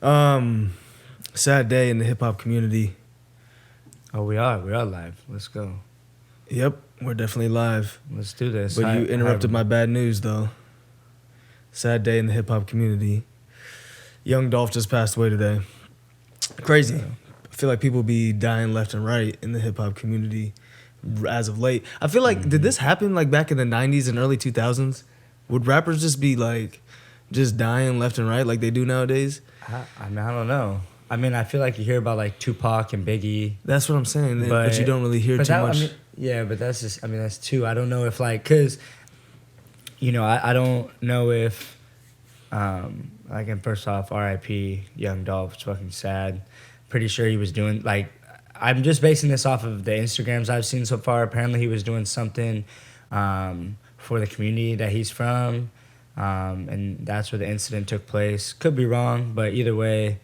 Sad day in the hip hop community. Oh, we are live. Let's go. Yep, we're definitely live. Let's do this. But you interrupted my bad news, though. Sad day in the hip hop community. Young Dolph just passed away today. Crazy. I feel like people be dying left and right in the hip hop community as of late. I feel like, did this happen like back in the 90s and early 2000s? Would rappers just be like, just dying left and right like they do nowadays? I don't know. I mean, I feel like you hear about like Tupac and Biggie. That's what I'm saying, but you don't really hear too much. But that's just, that's two. I don't know if like, cause, I don't know if, and first off, R.I.P. Young Dolph. It's fucking sad. Pretty sure he was doing like, I'm just basing this off of the Instagrams I've seen so far. Apparently he was doing something, for the community that he's from. And that's where the incident took place. Could be wrong, but either way,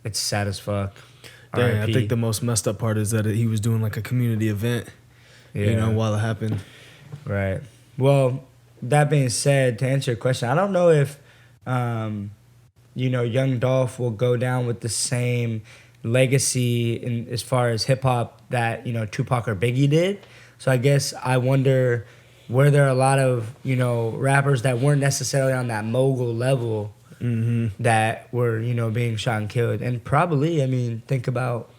it's sad as fuck. Dang, I think the most messed up part is that he was doing like a community event, while it happened. Right. Well, that being said, to answer your question, I don't know if, Young Dolph will go down with the same legacy in as far as hip hop that, Tupac or Biggie did. So I guess I wonder, were there a lot of, rappers that weren't necessarily on that mogul level that were, being shot and killed? And probably, think about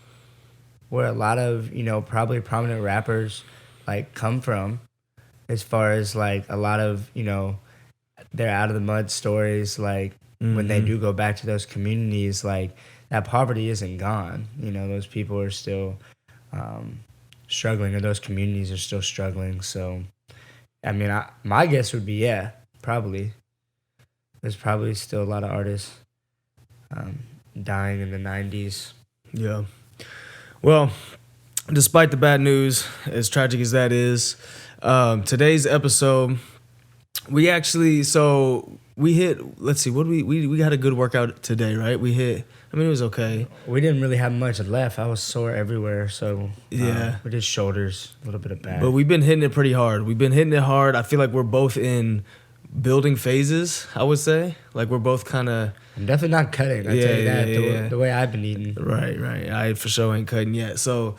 where a lot of, probably prominent rappers, like, come from as far as, like, a lot of, their out of the mud stories, like, when they do go back to those communities, like, that poverty isn't gone. Those people are still struggling, or those communities are still struggling. So, my guess would be, yeah, probably. There's probably still a lot of artists dying in the 90s. Yeah. Well, despite the bad news, as tragic as that is, today's episode, we hit, let's see, we had a good workout today, right? It was okay. We didn't really have much left. I was sore everywhere, so yeah. We did shoulders, a little bit of back. But we've been hitting it pretty hard. I feel like we're both in building phases, I would say. Like we're both kind of... I'm definitely not cutting, I tell you that, the way I've been eating. Right. I for sure ain't cutting yet. So,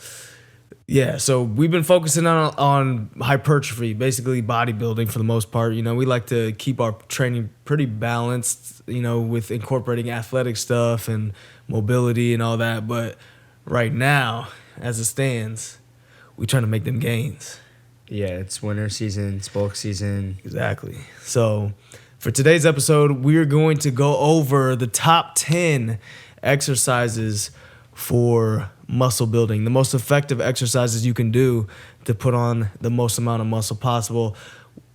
yeah, so we've been focusing on hypertrophy, basically bodybuilding for the most part. We like to keep our training pretty balanced, with incorporating athletic stuff and mobility and all that. But right now, as it stands, we trying to make them gains. Yeah, it's winter season, it's bulk season. Exactly. So for today's episode, we're going to go over the top 10 exercises for muscle building, the most effective exercises you can do to put on the most amount of muscle possible.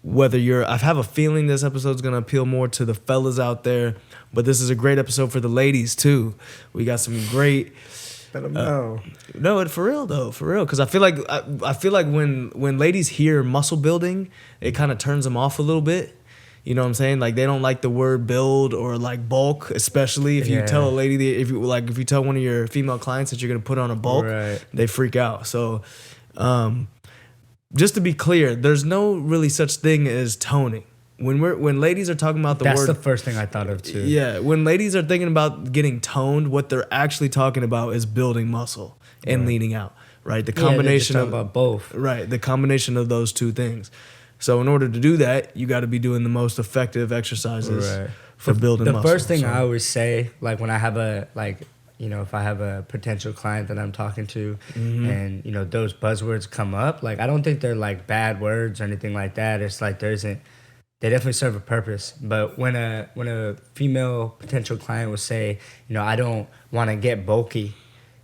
I have a feeling this episode's going to appeal more to the fellas out there, but this is a great episode for the ladies too. We got some great... Let them know. No, for real, because I feel like when ladies hear muscle building, it kind of turns them off a little bit. You know what I'm saying? Like they don't like the word build or like bulk, especially if you tell a lady if you tell one of your female clients that you're gonna put on a bulk, right, they freak out. So, just to be clear, there's no really such thing as toning. When ladies are talking about that's the first thing I thought of too. Yeah, when ladies are thinking about getting toned, what they're actually talking about is building muscle and leaning out. Right, the combination of about both. Right, the combination of those two things. So in order to do that, you got to be doing the most effective exercises for building muscle. The first thing I always say, like when I have if I have a potential client that I'm talking to, and those buzzwords come up, like I don't think they're like bad words or anything like that. It's like they definitely serve a purpose. But when a female potential client would say, I don't want to get bulky,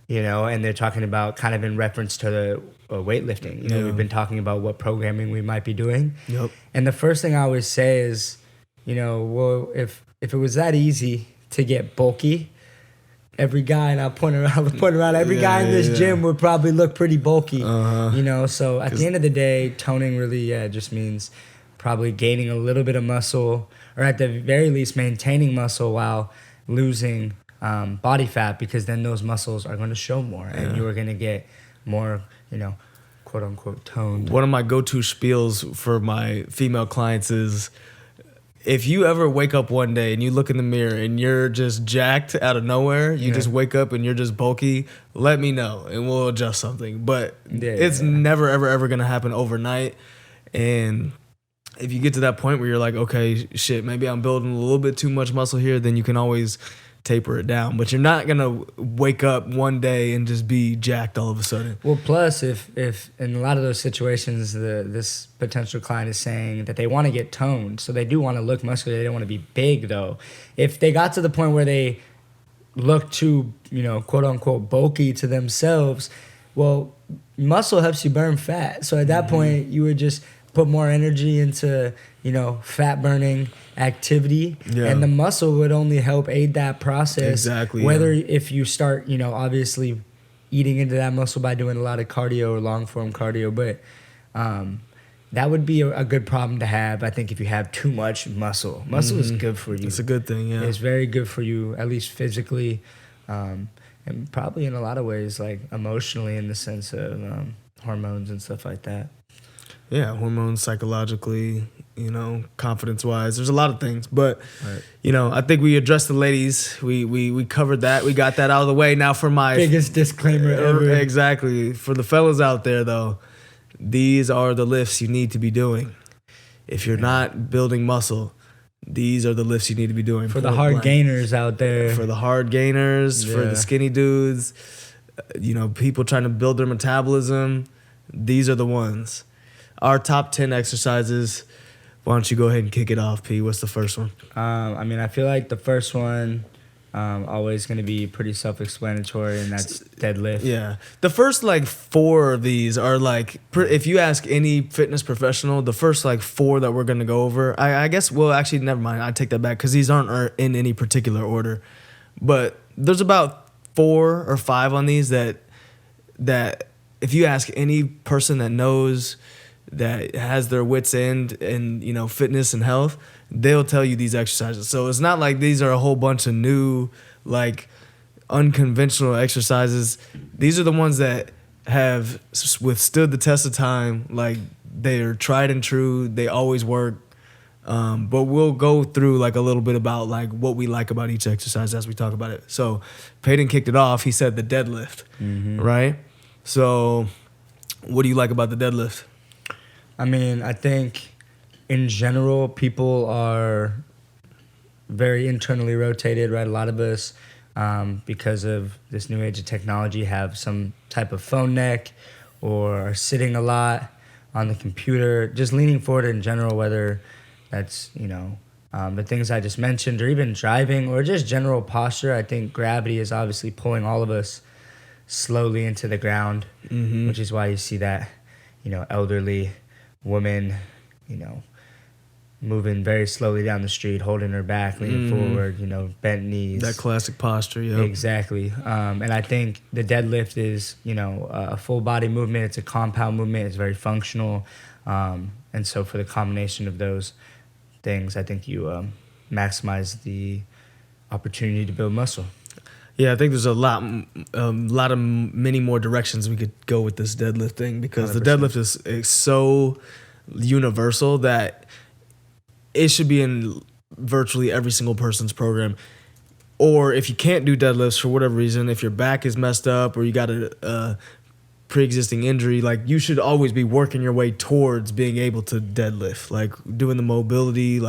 and they're talking about kind of in reference to the weightlifting. We've been talking about what programming we might be doing. Yep. And the first thing I always say is, well, if it was that easy to get bulky, every guy, and I'll point around, every guy in this gym would probably look pretty bulky. So at the end of the day, toning really just means probably gaining a little bit of muscle, or at the very least maintaining muscle while losing body fat, because then those muscles are going to show more and you are going to get more, quote unquote toned. One of my go-to spiels for my female clients is if you ever wake up one day and you look in the mirror and you're just jacked out of nowhere, you just wake up and you're just bulky, let me know and we'll adjust something. But it's never, ever, ever going to happen overnight. And if you get to that point where you're like, okay, shit, maybe I'm building a little bit too much muscle here, then you can always taper it down. But you're not going to wake up one day and just be jacked all of a sudden. Well, plus, if in a lot of those situations, this potential client is saying that they want to get toned, so they do want to look muscular, they don't want to be big, though. If they got to the point where they look too, quote unquote, bulky to themselves, well, muscle helps you burn fat. So at that point, you would just put more energy into, fat burning activity, and the muscle would only help aid that process. Exactly. Whether if you start, obviously eating into that muscle by doing a lot of cardio or long form cardio, but that would be a good problem to have. I think if you have too much muscle is good for you. It's a good thing. Yeah, it's very good for you, at least physically, and probably in a lot of ways, like emotionally, in the sense of hormones and stuff like that. Yeah, hormones, psychologically, confidence-wise. There's a lot of things. But, I think we addressed the ladies. We covered that. We got that out of the way. Now for my... biggest disclaimer ever. Exactly. For the fellas out there, though, these are the lifts you need to be doing. If you're not building muscle, these are the lifts you need to be doing. For the hard gainers out there. For the hard gainers, for the skinny dudes, people trying to build their metabolism, these are the ones. Our top 10 exercises. Why don't you go ahead and kick it off, P? What's the first one? I feel like the first one always going to be pretty self-explanatory, and that's deadlift. Yeah. The first, 4 of these are, if you ask any fitness professional, the first, 4 that we're going to go over, I guess, well, actually, never mind. I take that back because these aren't in any particular order. But there's about 4 or 5 on these that if you ask any person that knows, that has their wits end in fitness and health, they'll tell you these exercises. So it's not like these are a whole bunch of new unconventional exercises. These are the ones that have withstood the test of time. They're tried and true. They always work. But we'll go through a little bit about what we like about each exercise as we talk about it. So Paydyn kicked it off. He said the deadlift, right? So what do you like about the deadlift? I think in general, people are very internally rotated, right? A lot of us, because of this new age of technology, have some type of phone neck or are sitting a lot on the computer, just leaning forward in general, whether that's, the things I just mentioned, or even driving, or just general posture. I think gravity is obviously pulling all of us slowly into the ground, which is why you see that, elderly woman, moving very slowly down the street, holding her back, leaning forward, bent knees. That classic posture, yeah. Exactly. And I think the deadlift is, a full body movement. It's a compound movement. It's very functional. And so for the combination of those things, I think you maximize the opportunity to build muscle. Yeah, I think there's a lot of many more directions we could go with this deadlift thing, because 100%. The deadlift is so universal that it should be in virtually every single person's program. Or if you can't do deadlifts for whatever reason, if your back is messed up or you got a pre-existing injury, you should always be working your way towards being able to deadlift, doing the mobility,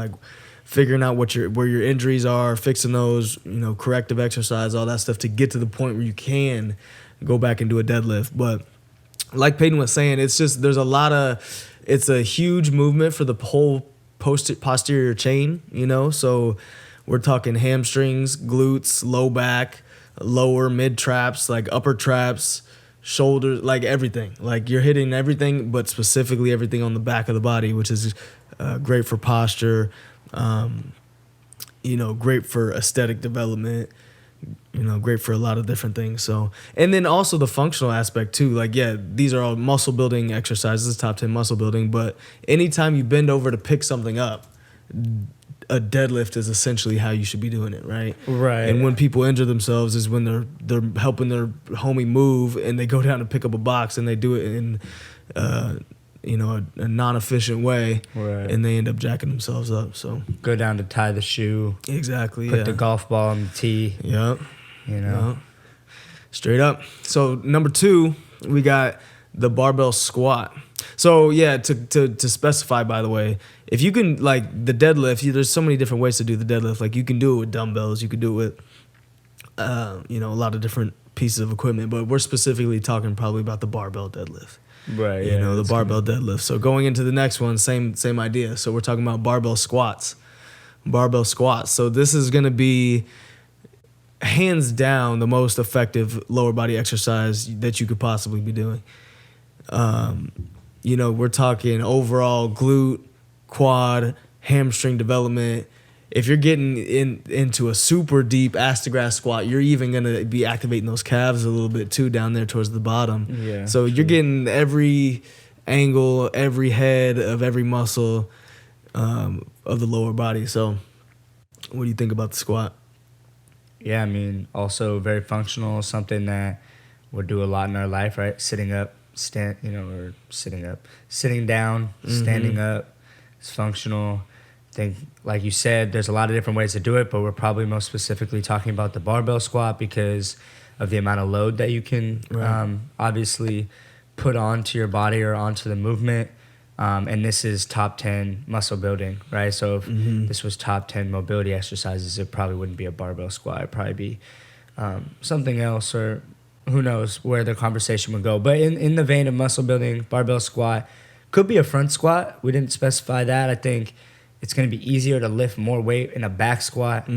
figuring out where your injuries are, fixing those, corrective exercise, all that stuff to get to the point where you can go back and do a deadlift. But like Paydyn was saying, it's a huge movement for the whole posterior chain, so we're talking hamstrings, glutes, low back, lower mid traps, upper traps, shoulders, everything. You're hitting everything, but specifically everything on the back of the body, which is great for posture, great for aesthetic development, great for a lot of different things. So, and then also the functional aspect too. These are all muscle building exercises, top 10 muscle building, but anytime you bend over to pick something up, a deadlift is essentially how you should be doing it, right? Right. And when people injure themselves is when they're helping their homie move and they go down to pick up a box and they do it in a non-efficient way, Right. and they end up jacking themselves up. So Go down to tie the shoe, exactly, put the golf ball on the tee. Yep. You know. Yep. Straight up. So number 2, we got the barbell squat. So yeah, to specify, by the way, if you can, like the deadlift, there's so many different ways to do the deadlift. Like you can do it with dumbbells, you could do it with, a lot of different pieces of equipment. But we're specifically talking probably about the barbell deadlift. Right. The barbell deadlift. So going into the next one, same idea. So we're talking about barbell squats. Barbell squats. So this is gonna be hands down the most effective lower body exercise that you could possibly be doing. We're talking overall glute, quad, hamstring development. If you're getting into a super deep ass to grass squat, you're even gonna be activating those calves a little bit too down there towards the bottom. Yeah. So you're getting every angle, every head of every muscle of the lower body. So what do you think about the squat? Yeah, I mean, also very functional, something that we'll do a lot in our life, right? Sitting up, sitting down, standing up. It's functional. I think, like you said, there's a lot of different ways to do it, but we're probably most specifically talking about the barbell squat because of the amount of load that you can obviously put onto your body or onto the movement. And this is top 10 muscle building, right? So if this was top 10 mobility exercises, it probably wouldn't be a barbell squat. It'd probably be something else, or who knows where the conversation would go. But in the vein of muscle building, barbell squat could be a front squat. We didn't specify that. I think it's going to be easier to lift more weight in a back squat,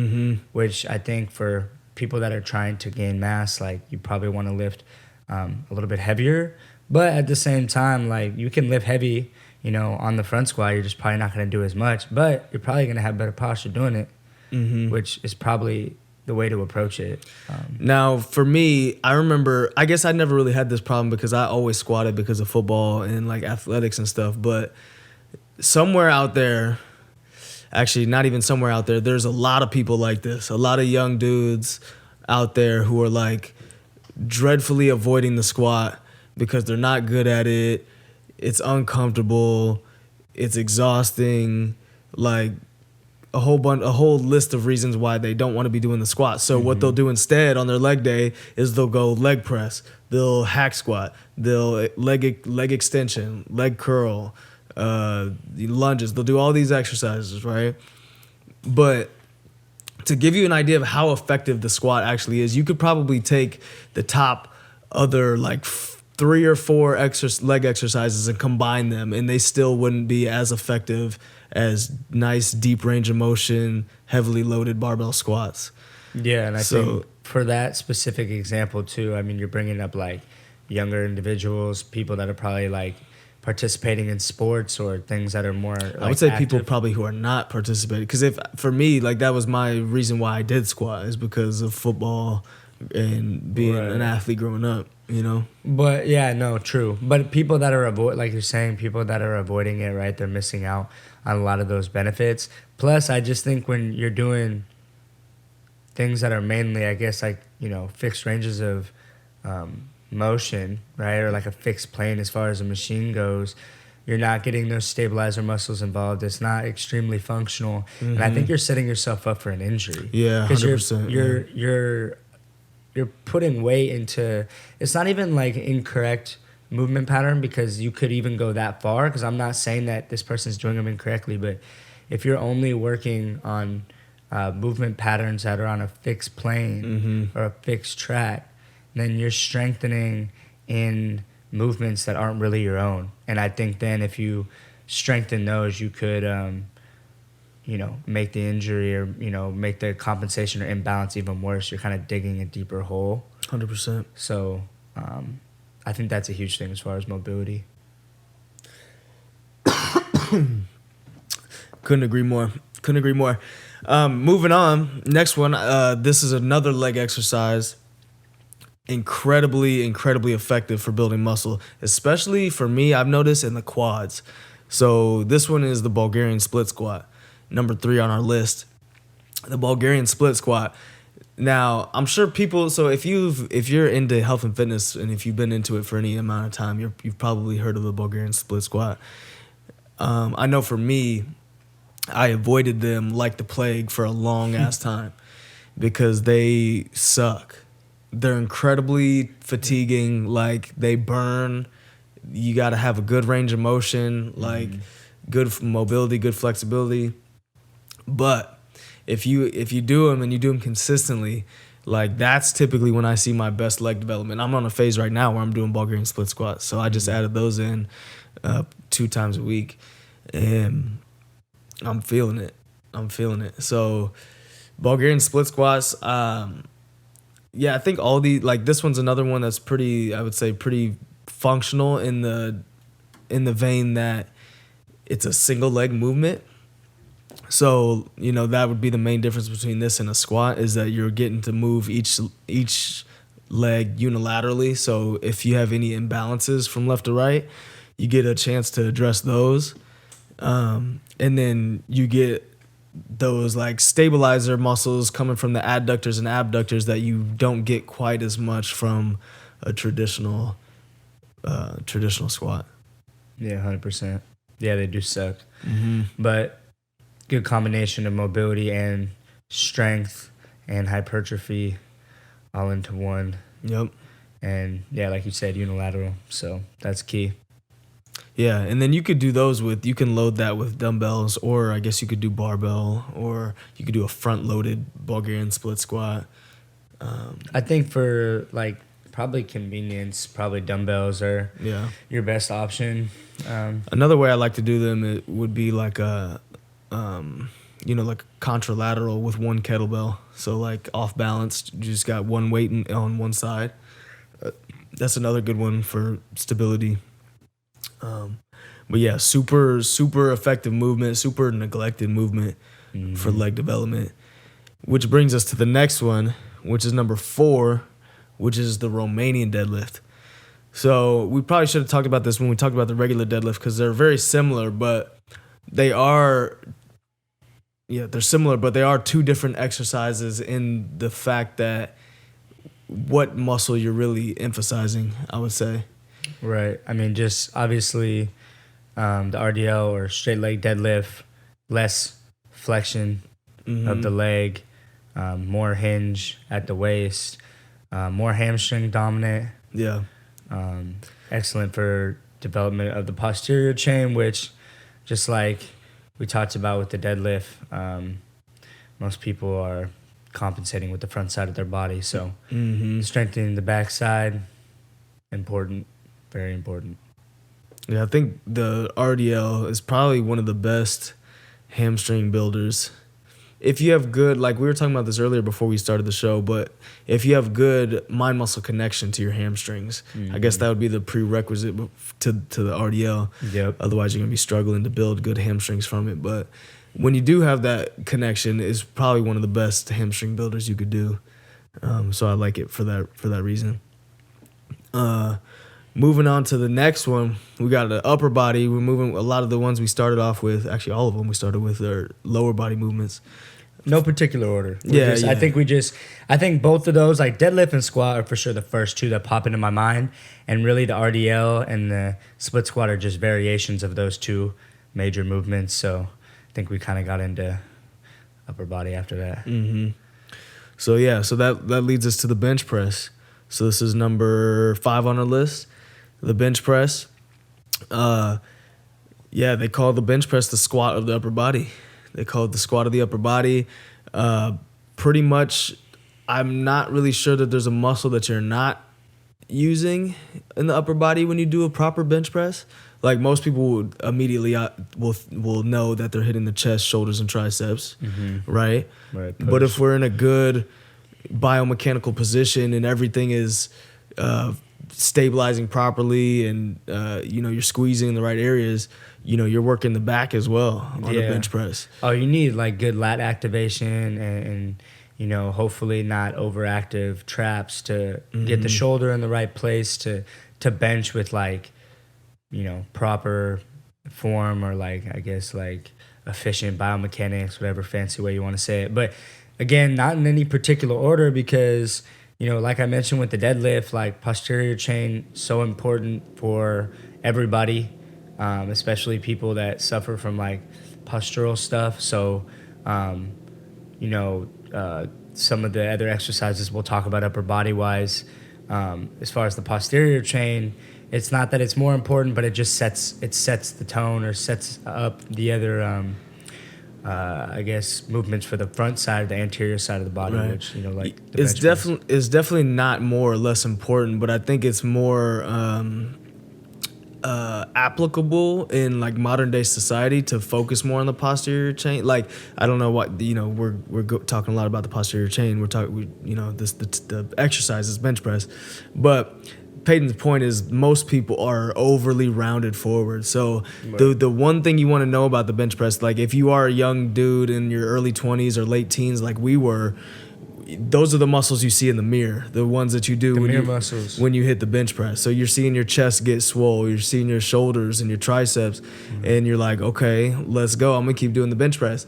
which I think for people that are trying to gain mass, like you probably want to lift a little bit heavier. But at the same time, like you can lift heavy, on the front squat. You're just probably not going to do as much, but you're probably going to have better posture doing it, which is probably the way to approach it. Now, for me, I remember, I guess I never really had this problem because I always squatted because of football and like athletics and stuff. But somewhere out there, actually not even somewhere out there, there's a lot of people like this. A lot of young dudes out there who are like dreadfully avoiding the squat because they're not good at it. It's uncomfortable. It's exhausting. Like a whole list of reasons why they don't want to be doing the squat. So what they'll do instead on their leg day is they'll go leg press, they'll hack squat, they'll leg extension, leg curl, lunges. They'll do all these exercises, right? But to give you an idea of how effective the squat actually is, you could probably take the top other like 3 or 4 leg exercises and combine them, and they still wouldn't be as effective as nice deep range of motion, heavily loaded barbell squats. Yeah, and I think for that specific example too, I mean, you're bringing up like younger individuals, people that are probably like participating in sports or things that are more like I would say active. people probably who are not participating, because for me, like that was my reason why I did squat, is because of football and being an athlete growing up, But yeah, no, true. But people that are like you're saying, people that are avoiding it, right? They're missing out on a lot of those benefits. Plus, I just think when you're doing things that are mainly, I guess, like fixed ranges of motion, right, or like a fixed plane as far as a machine goes, you're not getting those stabilizer muscles involved. It's not extremely functional, and I think you're setting yourself up for an injury. Yeah, 100%. You're putting weight into, it's not even like incorrect movement pattern, because you could even go that far, because I'm not saying that this person's doing them incorrectly, but if you're only working on movement patterns that are on a fixed plane or a fixed track, then you're strengthening in movements that aren't really your own. And I think then if you strengthen those, you could make the injury or, make the compensation or imbalance even worse. You're kind of digging a deeper hole. 100%. So I think that's a huge thing as far as mobility. Couldn't agree more. Moving on. Next one. This is another leg exercise. Incredibly effective for building muscle, especially for me, I've noticed in the quads. So this one is the Bulgarian split squat, number 3 on our list. The Bulgarian split squat. Now, I'm sure people. So if you're into health and fitness, and if you've been into it for any amount of time, you've probably heard of the Bulgarian split squat. I know for me, I avoided them like the plague for a long ass time because they suck. They're incredibly fatiguing. Like they burn. You got to have a good range of motion, like good mobility, good flexibility. But if you do them and you do them consistently, like that's typically when I see my best leg development. I'm on a phase right now where I'm doing Bulgarian split squats, so I just added those in 2 times a week, and I'm feeling it. So Bulgarian split squats. Yeah, I think all the like this one's another one that's pretty. I would say pretty functional in the vein that it's a single leg movement. So, that would be the main difference between this and a squat is that you're getting to move each leg unilaterally. So if you have any imbalances from left to right, you get a chance to address those. And then you get those like stabilizer muscles coming from the adductors and abductors that you don't get quite as much from a traditional squat. Yeah, 100%. Yeah, they do suck. Mm-hmm. But good combination of mobility and strength and hypertrophy all into one. Yep. And yeah, like you said, unilateral. So that's key. Yeah, and then you could do those you can load that with dumbbells, or I guess you could do barbell, or you could do a front-loaded Bulgarian split squat. I think for like probably convenience, probably dumbbells are your best option. Another way I like to do them it would be like a, like contralateral with one kettlebell. So like off balance, you just got one weight on one side. That's another good one for stability. But yeah, super, super effective movement, super neglected movement for leg development. Which brings us to the next one, which is number 4, which is the Romanian deadlift. So we probably should have talked about this when we talked about the regular deadlift because they're very similar, but they're similar, but they are 2 different exercises in the fact that what muscle you're really emphasizing, I would say. Right. I mean, just obviously the RDL or straight leg deadlift, less flexion of the leg, more hinge at the waist, more hamstring dominant. Yeah. Excellent for development of the posterior chain, which just like we talked about with the deadlift, most people are compensating with the front side of their body. So strengthening the back side, important, very important. Yeah, I think the RDL is probably one of the best hamstring builders. If you have good, like we were talking about this earlier before we started the show, but if you have good mind-muscle connection to your hamstrings, I guess that would be the prerequisite to the RDL. Yep. Otherwise, you're going to be struggling to build good hamstrings from it. But when you do have that connection, it's probably one of the best hamstring builders you could do. So I like it for that reason. Moving on to the next one, we got the upper body. We're moving a lot of the ones we started off with. Actually, all of them we started with are lower body movements. No particular order. Yeah. I think both of those, like deadlift and squat, are for sure the first 2 that pop into my mind. And really the RDL and the split squat are just variations of those 2 major movements. So I think we kind of got into upper body after that. Mm-hmm. So that leads us to the bench press. So this is number 5 on our list, the bench press. They call the bench press the squat of the upper body. They call it the squat of the upper body. Pretty much, I'm not really sure that there's a muscle that you're not using in the upper body when you do a proper bench press. Like most people would immediately will know that they're hitting the chest, shoulders, and triceps, right? Right. But if we're in a good biomechanical position and everything is stabilizing properly and you're squeezing in the right areas, you're working the back as well on the bench press. Oh, you need like good lat activation and hopefully not overactive traps to get the shoulder in the right place to bench with like proper form or like I guess like efficient biomechanics, whatever fancy way you want to say it. But again, not in any particular order because, like I mentioned with the deadlift, like posterior chain, so important for everybody, especially people that suffer from like postural stuff. So, some of the other exercises we'll talk about upper body wise. As far as the posterior chain, it's not that it's more important, but it just sets the tone or sets up the other, I guess, movements for the front side, the anterior side of the body, Right. which like the It's bench press. definitely not more or less important, but I think it's more applicable in like modern day society to focus more on the posterior chain. Like I don't know what we're talking a lot about the posterior chain. We're talking the exercise is bench press, but Paydyn's point is most people are overly rounded forward. So the one thing you want to know about the bench press, like if you are a young dude in your early 20s or late teens, like we were, those are the muscles you see in the mirror, the ones that you do muscles when you hit the bench press. So you're seeing your chest get swole, you're seeing your shoulders and your triceps, and you're like, okay, let's go. I'm gonna keep doing the bench press.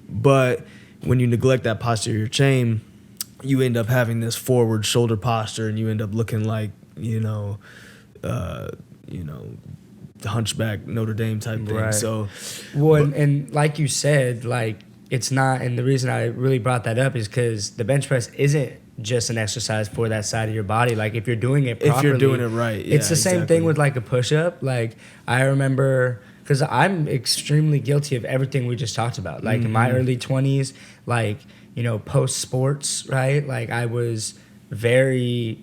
But when you neglect that posterior chain, you end up having this forward shoulder posture, and you end up looking like hunchback Notre Dame type thing. Right. So, and like you said, like it's not, and the reason I really brought that up is because the bench press isn't just an exercise for that side of your body. Like if you're doing it properly, if you're doing it right, it's the same thing with like a push-up. Like I remember, because I'm extremely guilty of everything we just talked about. Like in my early 20s, like, post sports, right? Like I was very,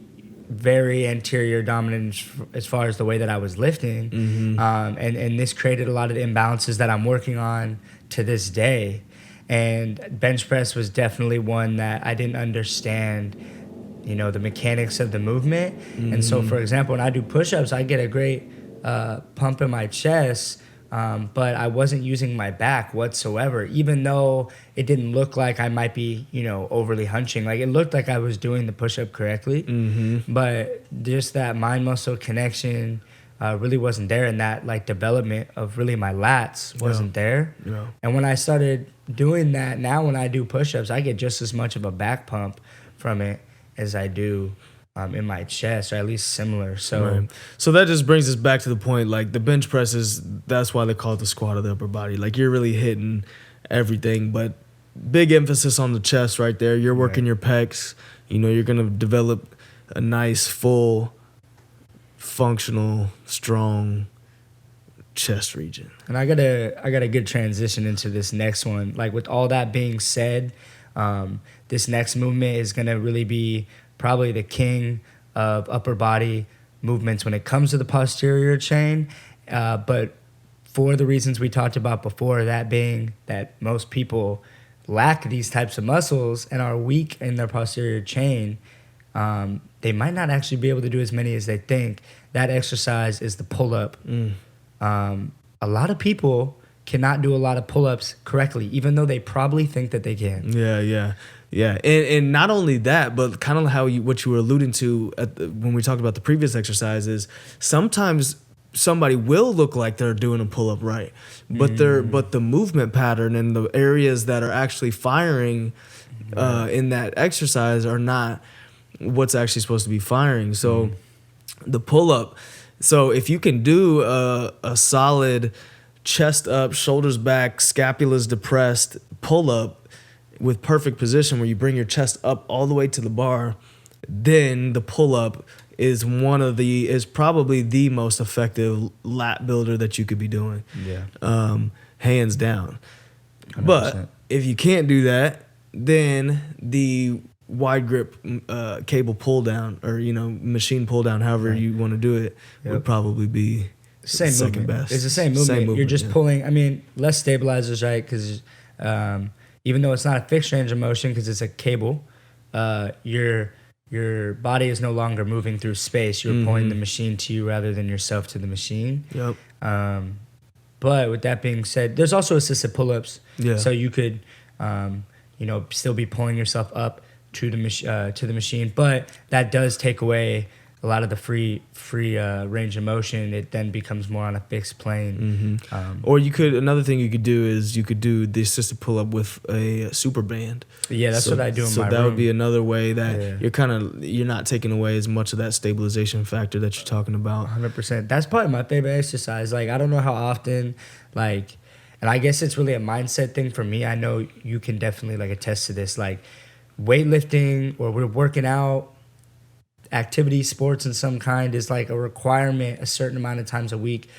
very anterior dominant as far as the way that I was lifting. And this created a lot of the imbalances that I'm working on to this day. And bench press was definitely one that I didn't understand, the mechanics of the movement. And so, for example, when I do push-ups, I get a great pump in my chest, but I wasn't using my back whatsoever, even though it didn't look like I might be, overly hunching. Like it looked like I was doing the push-up correctly, but just that mind-muscle connection really wasn't there, and that like development of really my lats wasn't there. Yeah. And when I started doing that, now when I do push-ups, I get just as much of a back pump from it as I do in my chest, or at least similar. So, So that just brings us back to the point, like the bench press that's why they call it the squat of the upper body. Like you're really hitting everything, but big emphasis on the chest right there. You're working your pecs. You're going to develop a nice, full, functional, strong chest region. And I got a good transition into this next one. Like with all that being said, this next movement is gonna really be probably the king of upper body movements when it comes to the posterior chain. But for the reasons we talked about before, that being that most people lack these types of muscles and are weak in their posterior chain, they might not actually be able to do as many as they think. That exercise is the pull-up. A lot of people cannot do a lot of pull-ups correctly, even though they probably think that they can. Yeah. And not only that, but kind of what you were alluding to when we talked about the previous exercises, sometimes somebody will look like they're doing a pull-up right, but but the movement pattern and the areas that are actually firing in that exercise are not what's actually supposed to be firing. So the pull-up, so if you can do a solid chest up, shoulders back, scapulas depressed pull-up with perfect position where you bring your chest up all the way to the bar, then the pull-up is probably the most effective lat builder that you could be doing. Hands down. 100%. But if you can't do that, then the wide grip cable pull down, or machine pull down, however you want to do it, would probably be same second movement. best. It's the same movement. You're just pulling. I mean, less stabilizers, right? Because even though it's not a fixed range of motion, because it's a cable, your body is no longer moving through space. You're pulling the machine to you rather than yourself to the machine. But with that being said, there's also assisted pull-ups. So you could, still be pulling yourself up to the machine, but that does take away a lot of the free range of motion, it then becomes more on a fixed plane. Or another thing you could do is you could do the assisted pull up with a super band. Yeah, that's what I do in my room. So that would be another way that you're not taking away as much of that stabilization factor that you're talking about. 100%. That's probably my favorite exercise. Like, I don't know how often, like, and I guess it's really a mindset thing for me. I know you can definitely like attest to this. Like, weightlifting or we're working out, activity, sports in some kind is like a requirement a certain amount of times a week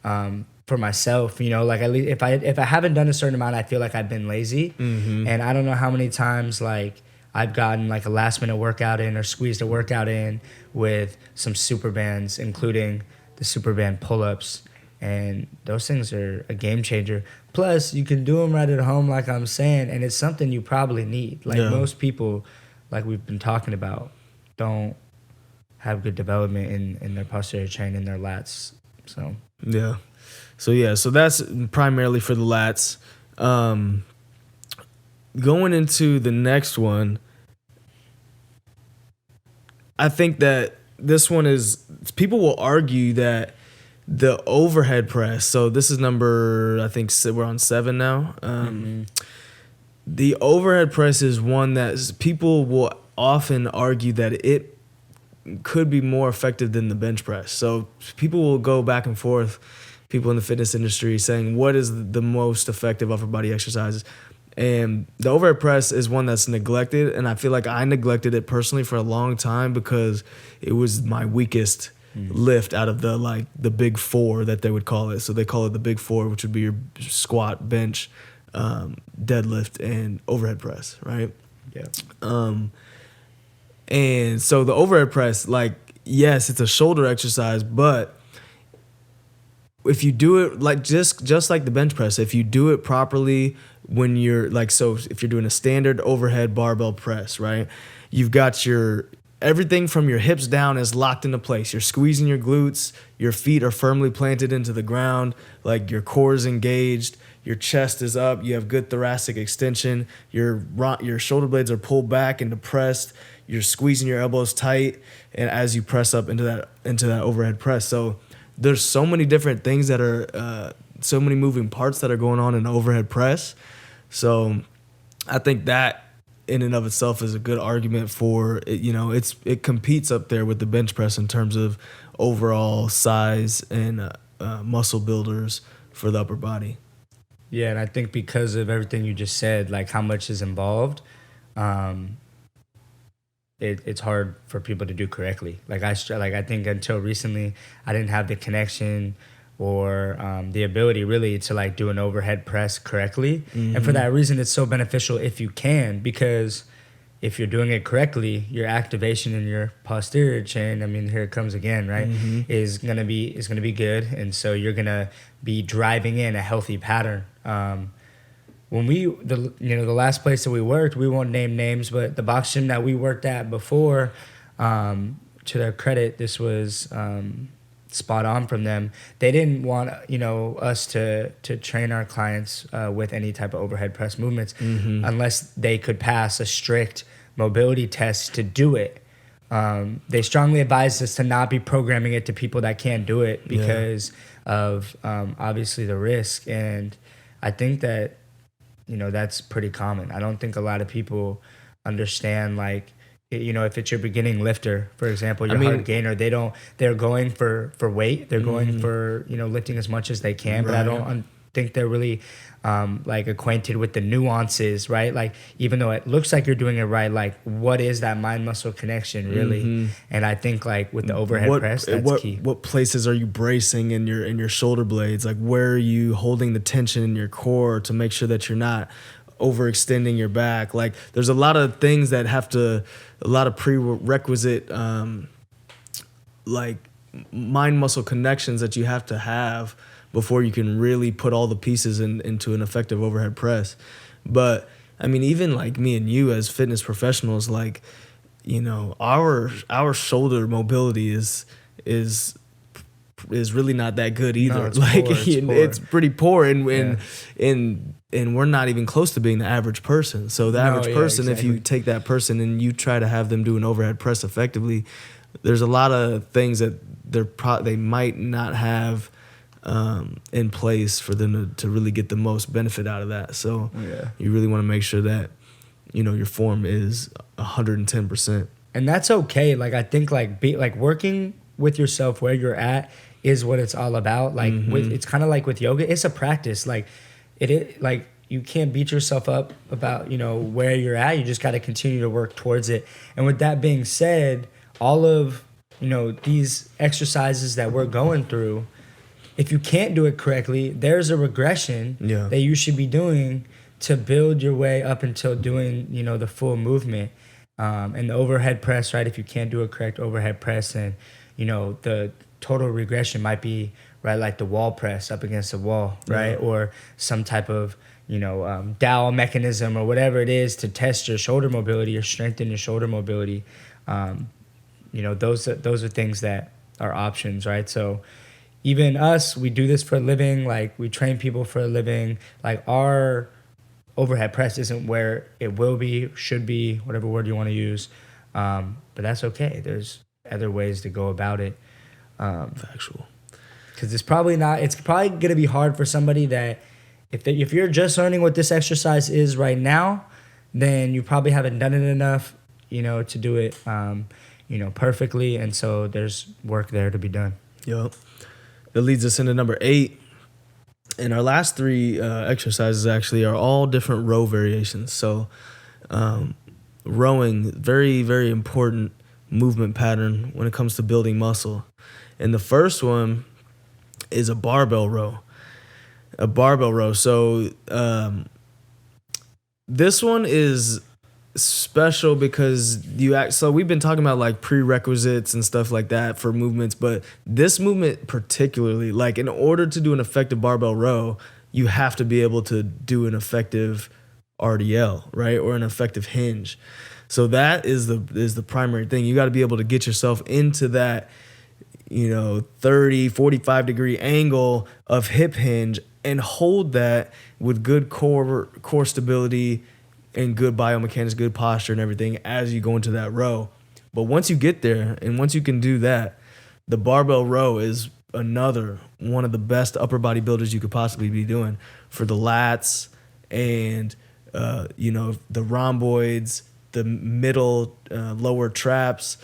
for myself. You know, like at least if I haven't done a certain amount, I feel like I've been lazy. And I don't know how many times like I've gotten like a last minute workout in or squeezed a workout in with some super bands, including the super band pull-ups. And those things are a game changer. Plus, you can do them right at home, like I'm saying, and it's something you probably need. Like most people, like we've been talking about, don't have good development in their posterior chain and their lats. So that's primarily for the lats. Going into the next one, I think that this one is, people will argue that the overhead press, so this is number, I think we're on 7 now. The overhead press is one that people will often argue that it could be more effective than the bench press. So people will go back and forth, people in the fitness industry, saying what is the most effective upper body exercises. And the overhead press is one that's neglected, and I feel like I neglected it personally for a long time because it was my weakest lift out of the big 4 that they would call it. So they call it the big 4, which would be your squat, bench, deadlift, and overhead press, right? Yeah. And so the overhead press, like, yes, it's a shoulder exercise, but if you do it like just like the bench press, if you do it properly when you're like, so if you're doing a standard overhead barbell press, right? You've got everything from your hips down is locked into place. You're squeezing your glutes, your feet are firmly planted into the ground, like your core is engaged, your chest is up, you have good thoracic extension, your shoulder blades are pulled back and depressed, you're squeezing your elbows tight, and as you press up into that overhead press. So there's so many different things that are so many moving parts that are going on in overhead press. So I think that in and of itself is a good argument for it. You know, it competes up there with the bench press in terms of overall size and muscle builders for the upper body. Yeah, and I think because of everything you just said, like how much is involved, it's hard for people to do correctly. Like I think until recently, I didn't have the connection or the ability really to like do an overhead press correctly. And for that reason, it's so beneficial if you can, because if you're doing it correctly, your activation in your posterior chain, I mean, here it comes again, right? Is gonna be good, and so you're gonna be driving in a healthy pattern. When the last place that we worked, we won't name names, but the box gym that we worked at before, to their credit, this was spot on from them. They didn't want us to train our clients with any type of overhead press movements unless they could pass a strict mobility test to do it. They strongly advised us to not be programming it to people that can't do it because of obviously the risk. And I think that that's pretty common. I don't think a lot of people understand, like, if it's your beginning lifter, for example, your hard gainer, they're going for weight. They're going for, lifting as much as they can, but I don't think they're really like acquainted with the nuances, right? Like, even though it looks like you're doing it right, like what is that mind muscle connection really? And I think like with the overhead press, that's key. What places are you bracing in your shoulder blades? Like, where are you holding the tension in your core to make sure that you're not overextending your back? Like, there's a lot of things that a lot of prerequisite like mind muscle connections that you have to have before you can really put all the pieces into an effective overhead press. But I mean, even like me and you as fitness professionals, like, our shoulder mobility is really not that good either. No, it's pretty poor, and we're not even close to being the average person. So the average person, exactly. If you take that person and you try to have them do an overhead press effectively, there's a lot of things that they might not have in place for them to really get the most benefit out of that. So you really want to make sure that, you know, your form is 110%. And that's okay. Like, I think like working with yourself where you're at is what it's all about. Like it's kind of like with yoga, it's a practice. Like like you can't beat yourself up about, you know, where you're at. You just got to continue to work towards it. And with that being said, all of, you know, these exercises that we're going through, if you can't do it correctly, there's a regression that you should be doing to build your way up until doing, you know, the full movement. And the overhead press, right? If you can't do a correct overhead press, and, you know, the total regression might be, right, like the wall press up against the wall, right? Or some type of, you know, dowel mechanism or whatever it is to test your shoulder mobility or strengthen your shoulder mobility. You know, those are things that are options, right? So even us, we do this for a living. Like, we train people for a living. Like, our overhead press isn't where it will be, should be, whatever word you want to use. But that's okay. There's other ways to go about it. Factual. Because it's probably going to be hard for somebody that if you're just learning what this exercise is right now, then you probably haven't done it enough, you know, to do it, you know, perfectly. And so there's work there to be done. Yep. That leads us into number 8. And our last 3 exercises actually are all different row variations. So rowing, very, very important movement pattern when it comes to building muscle. And the first one is a barbell row. So this one is special because so we've been talking about like prerequisites and stuff like that for movements, but this movement particularly, like, in order to do an effective barbell row, you have to be able to do an effective RDL, right? Or an effective hinge. So that is the primary thing. You got to be able to get yourself into that, you know, 30, 45 degree angle of hip hinge and hold that with good core stability and good biomechanics, good posture and everything as you go into that row. But once you get there and once you can do that, the barbell row is another one of the best upper body builders you could possibly be doing for the lats and, you know, the rhomboids, the middle, lower traps,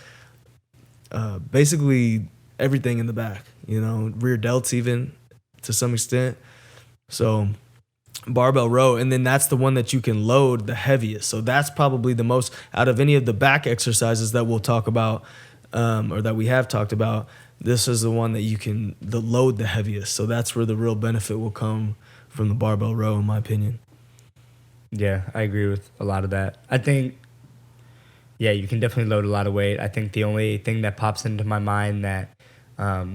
basically everything in the back, you know, rear delts even to some extent. So barbell row, and then that's the one that you can load the heaviest. So that's probably the most out of any of the back exercises that we'll talk about, or that we have talked about. This is the one that you can load the heaviest. So that's where the real benefit will come from the barbell row, in my opinion. Yeah, I agree with a lot of that. I think, yeah, you can definitely load a lot of weight. I think the only thing that pops into my mind that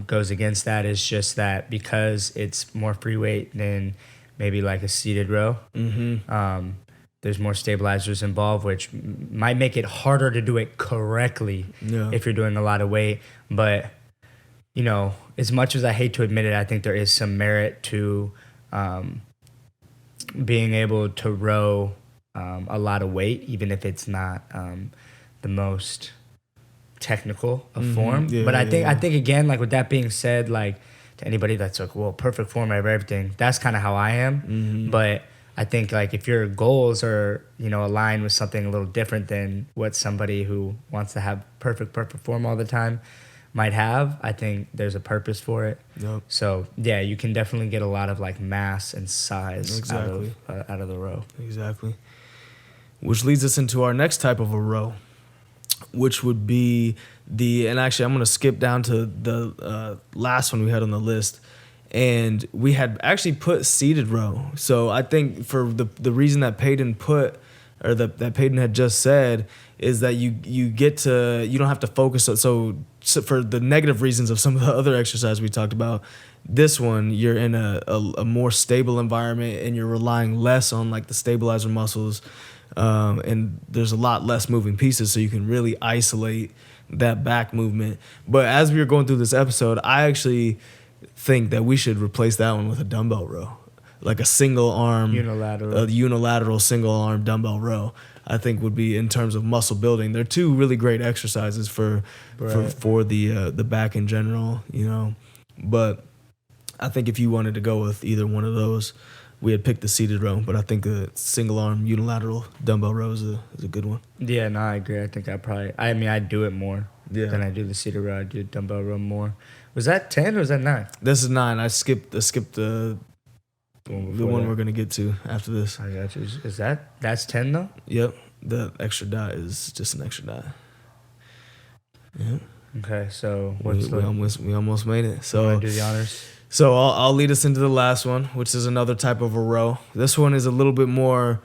goes against that is just that because it's more free weight than maybe like a seated row, there's more stabilizers involved, which might make it harder to do it correctly if you're doing a lot of weight. But, you know, as much as I hate to admit it, I think there is some merit to being able to row a lot of weight, even if it's not the most technical of form. But I think again, like, with that being said, like, to anybody that's like, well, perfect form of everything, that's kind of how I am. But I think, like, if your goals are, you know, aligned with something a little different than what somebody who wants to have perfect form all the time might have, I think there's a purpose for it. Yep. So yeah, you can definitely get a lot of like mass and size out of the row. Exactly. Which leads us into our next type of a row, which would be and actually I'm going to skip down to the last one we had on the list. And we had actually put seated row. So I think for the reason that Paydyn put, or that Paydyn had just said, is that you don't have to focus. So for the negative reasons of some of the other exercises we talked about, this one, you're in a more stable environment and you're relying less on like the stabilizer muscles. And there's a lot less moving pieces, so you can really isolate that back movement. But as we were going through this episode, I actually think that we should replace that one with a dumbbell row. like a single arm, Unilateral. a unilateral single arm dumbbell row. I think would be in terms of muscle building. They're two really great exercises for the back in general, you know. But I think if you wanted to go with either one of those, we had picked the seated row. But I think a single arm unilateral dumbbell row is a good one. Yeah, no, I agree. I think I do it more than I do the seated row. I do dumbbell row more. Was that 10 or was that 9? This is 9. I skipped the one we're gonna get to after this. I got you. That's 10 though? Yep. The extra dot is just an extra dot. Yeah. Okay, so we almost made it. So wanna do the honors. So I'll lead us into the last one, which is another type of a row. This one is a little bit more.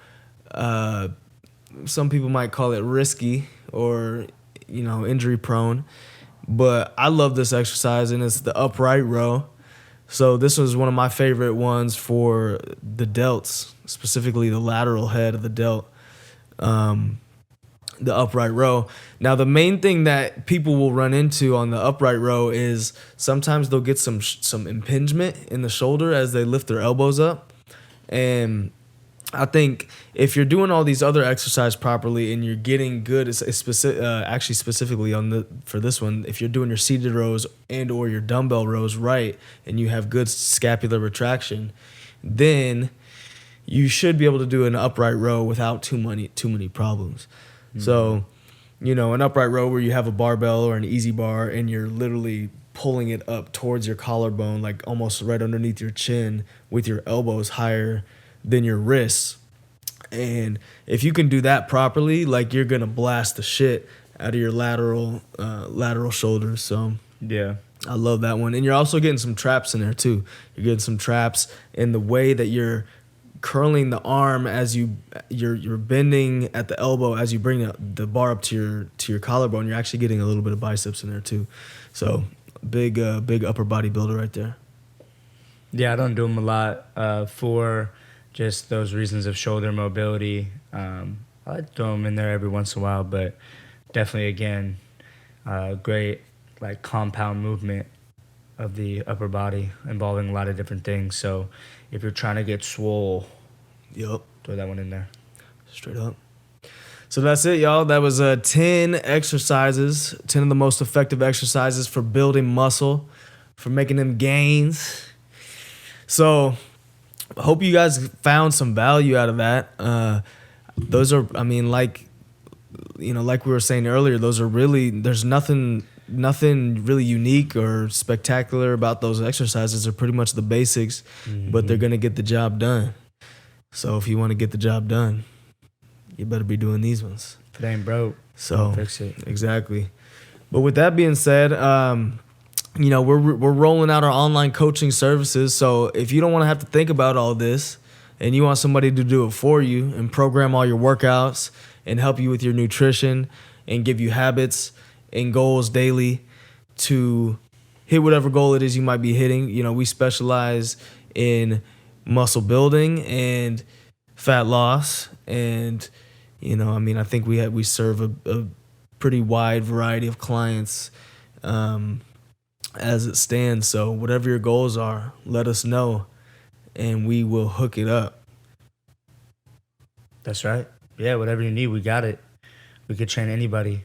Some people might call it risky or injury prone, but I love this exercise, and it's the upright row. So this was one of my favorite ones for the delts, specifically the lateral head of the delt, the upright row. Now, the main thing that people will run into on the upright row is sometimes they'll get some impingement in the shoulder as they lift their elbows up. And I think if you're doing all these other exercises properly and you're getting good, actually specifically for this one, if you're doing your seated rows and or your dumbbell rows right, and you have good scapular retraction, then you should be able to do an upright row without too many problems. Mm-hmm. So, an upright row where you have a barbell or an easy bar and you're literally pulling it up towards your collarbone, like almost right underneath your chin, with your elbows higher than your wrists. And if you can do that properly, like, you're gonna blast the shit out of your lateral shoulders. So yeah, I love that one. And you're also getting some traps in there too. You're getting some traps in the way that you're curling the arm as you're bending at the elbow as you bring the bar up to your collarbone. You're actually getting a little bit of biceps in there too. So big upper body builder right there. Yeah, I don't do them a lot for just those reasons of shoulder mobility. I like to throw them in there every once in a while, but definitely, again, great like compound movement of the upper body involving a lot of different things. So if you're trying to get swole, yep, throw that one in there. Straight up. So that's it, y'all. That was 10 exercises, 10 of the most effective exercises for building muscle, for making them gains. So I hope you guys found some value out of that. Those are, like we were saying earlier, those are really, there's nothing really unique or spectacular about those exercises. They're pretty much the basics, but they're going to get the job done. So if you want to get the job done, you better be doing these ones. If it ain't broke, so fix it. Exactly. But with that being said, we're rolling out our online coaching services. So if you don't want to have to think about all this and you want somebody to do it for you and program all your workouts and help you with your nutrition and give you habits and goals daily to hit whatever goal it is you might be hitting, we specialize in muscle building and fat loss. And, I think we serve a pretty wide variety of clients as it stands. So whatever your goals are, let us know and we will hook it up. That's right. Yeah, whatever you need, we got it. We could train anybody.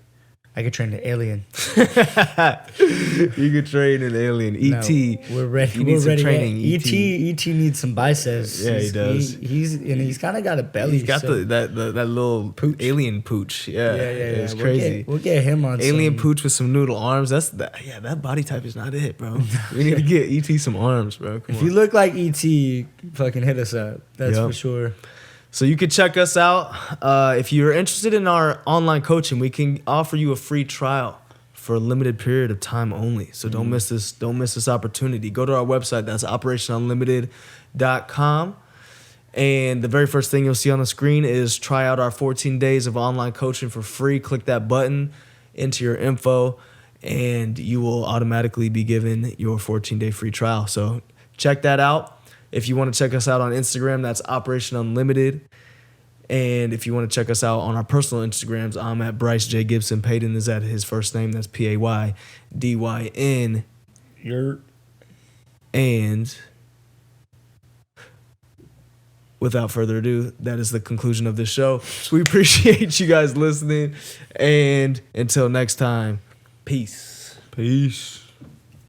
I could train the alien. You could train an alien. E.T. No, we're ready. You need some training. E.T. needs some biceps. Yeah, he does. He's kind of got a belly. He's got that little pooch. Alien pooch. Yeah. It's crazy. We'll get him on alien pooch with some noodle arms. That body type is not it, bro. We need to get E.T. some arms, bro. Come on. You look like E.T., fucking hit us up. That's for sure. So you can check us out. If you're interested in our online coaching, we can offer you a free trial for a limited period of time only. So don't miss this. Don't miss this opportunity. Go to our website. That's operationunlimited.com. And the very first thing you'll see on the screen is try out our 14 days of online coaching for free. Click that button, enter your info, and you will automatically be given your 14-day free trial. So check that out. If you want to check us out on Instagram, that's Operation Unlimited. And if you want to check us out on our personal Instagrams, I'm at Bryce J. Gibson. Paydyn is at his first name. That's Paydyn. And without further ado, that is the conclusion of this show. We appreciate you guys listening. And until next time, peace. Peace.